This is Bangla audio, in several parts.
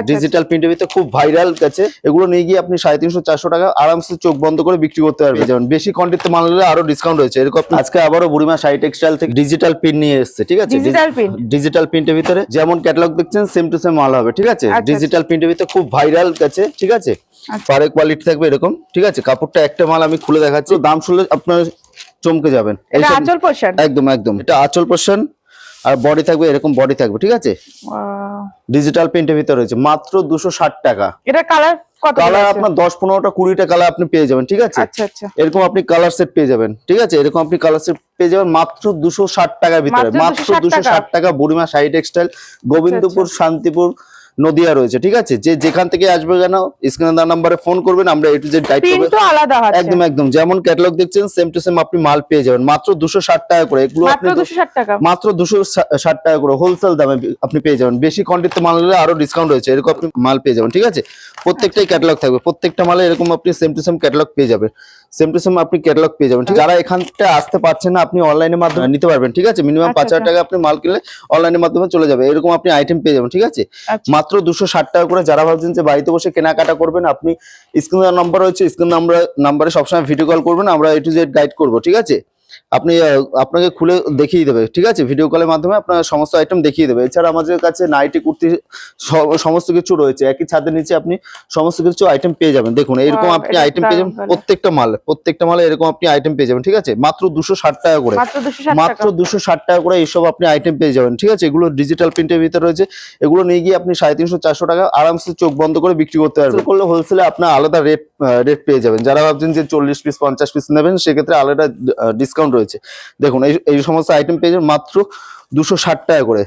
ডিজিটাল প্রিন্টের ভিতরে খুব ভাইরাল গেছে, এগুলো নিয়ে গিয়ে আপনি 350-400 টাকা আরামসে চোখ বন্ধ করে বিক্রি করতে পারবেন। যেমন বেশি কোয়ান্টিটিতে মাল নিলে আরো ডিসকাউন্ট রয়েছে। এরকম আজকে আবারও বুড়িমা শাড়ি টেক্সটাইল থেকে ডিজিটাল প্রিন্ট নিয়ে এসেছে, ঠিক আছে? ডিজিটাল প্রিন্টের ভিতরে যেমন ক্যাটালগ দেখছেন সেম টু সেম মাল হবে, ঠিক আছে? ডিজিটাল প্রিন্টের ভিতরে খুব ভাইরাল গেছে, ঠিক আছে? পারে কোয়ালিটি থাকবে এরকম, ঠিক আছে? কাপড়টা একটা মাল আমি খুলে দেখাচ্ছি, দাম শুনলে আপনার চমকে যাবেন। এটা আঁচল পোরশন, একদম একদম এটা আঁচল পোরশন, আর বডি থাকবে এরকম, বডি থাকবে, ঠিক আছে? ডিজিটাল প্রিন্টের ভিতরে রয়েছে মাত্র 260 টাকা। এটা কালার কত? কালার আপনার 10-15টা 20টা কালার আপনি পেয়ে যাবেন, ঠিক আছে? আচ্ছা আচ্ছা, এরকম আপনি কালার সেট পেয়ে যাবেন, ঠিক আছে? এরকম আপনি কালার সেট পেয়ে যাবেন মাত্র 260 টাকার ভিতরে, মাত্র 260 টাকা। বুড়িমা শাড়ি টেক্সটাইল, গোবিন্দপুর, শান্তিপুর, নদিয়া রয়েছে, ঠিক আছে? যে যেখান থেকে আসবে কেন স্ক্রিনে দেওয়া নম্বরে ফোন করবেন, আমরা A to Z গাইড করব। প্রিন্টও আলাদা আছে একদম একদম যেমন ক্যাটালগ দেখছেন সেম টু সেম আপনি মাল পেয়ে যাবেন মাত্র 260 টাকা করে। এগুলো আপনি মাত্র 260 টাকা, মাত্র 260 টাকা করে হোলসেল দামে আপনি পেয়ে যাবেন। বেশি কোয়ান্টিটিতে মাল নিলে আরো ডিসকাউন্ট রয়েছে, এরকম আপনি মাল পেয়ে যাবেন, ঠিক আছে? প্রত্যেকটাই ক্যাটালগ থাকবে, প্রত্যেকটা মালে এরকম আপনি সেম টু সেম ক্যাটালগ পেয়ে যাবেন, সেম টু সেম আপনি ক্যাটালগ পেয়ে যাবেন। যারা এখানটা আসতে পারছেন না আপনি অনলাইনের মাধ্যমে নিতে পারবেন, ঠিক আছে? মিনিমাম 5000 টাকা আপনি মাল কিনলে অনলাইনের মাধ্যমে চলে যাবে, এরকম আপনি আইটেম পেয়ে যাবেন, ঠিক আছে? মাত্র 260 টাকা করে। যারা ভাবছেন যে বাড়িতে বসে কেনাকাটা করবেন, আপনি স্ক্রিনে নাম্বার রয়েছে, স্ক্রিন নাম্বারে সবসময় ভিডিও কল করবেন, আমরা A to Z গাইড করবো, ঠিক আছে? আপনি আপনাকে খুলে দেখিয়ে দেবে, ঠিক আছে? ভিডিও কলের মাধ্যমে আপনার সমস্ত আইটেম দেখিয়ে দেবে। এছাড়া আমাদের কাছে নাইটি, কুর্তি সমস্ত কিছু রয়েছে, একই ছাদের নিচে আপনি সমস্ত কিছু আইটেম পেয়ে যাবেন। দেখুন এরকম আপনি আইটেম পেয়ে যাবেন, প্রত্যেকটা মালে এরকম আপনি আইটেম পেয়ে যাবেন, ঠিক আছে? মাত্র 260 টাকা করে, মাত্র 260 টাকা করে এইসব আপনি আইটেম পেয়ে যাবেন, ঠিক আছে? এগুলো ডিজিটাল প্রিন্টের ভিতরে রয়েছে, এগুলো নিয়ে গিয়ে আপনি 350-400 টাকা আরামসে চোখ বন্ধ করে বিক্রি করতে পারবেন। করলে হোলসেলে আপনার আলাদা রেট পেয়ে যাবেন। যারা ভাবছেন যে 40 পিস 50 পিস নেবেন, সেক্ষেত্রে আলাদা ডিসকাউন্ট রয়েছে। দেখুন এই সমস্ত আইটেম পেয়ে যাবেন মাত্র 260 টাকা করে,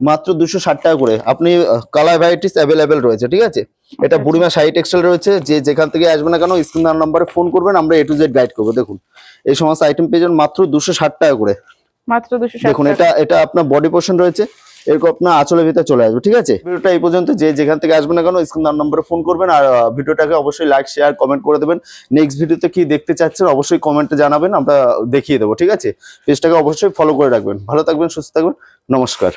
মাত্র 260 টাকা করে। আপনি কালার ভ্যারাইটিস অ্যাভেলেবেল রয়েছে, ঠিক আছে? এটা বুড়িমা শাড়ি টেক্সটাইল রয়েছে, যে যেখান থেকে আসবে না কেন স্ক্রিন নাম্বারে ফোন করবেন, আমরা A to Z গাইড করবো। দেখুন এই সমস্ত আইটেম পেয়ে যাবেন মাত্র 260 টাকা করে, মাত্র 260। দেখুন এটা আপনার বডি পোর্শন রয়েছে, এরকম আপনার আঁচলের ভিতরে চলে আসবে, ঠিক আছে? ভিডিওটা এই পর্যন্ত, যে যেখান থেকে আসবে না কেন স্ক্রিন নাম্বারে ফোন করবেন, আর ভিডিওটাকে অবশ্যই লাইক, শেয়ার, কমেন্ট করে দেবেন। নেক্সট ভিডিওতে কি দেখতে চাচ্ছেন অবশ্যই কমেন্টে জানাবেন, আমরা দেখিয়ে দেবো, ঠিক আছে? পেজটাকে অবশ্যই ফলো করে রাখবেন। ভালো থাকবেন, সুস্থ থাকবেন, নমস্কার।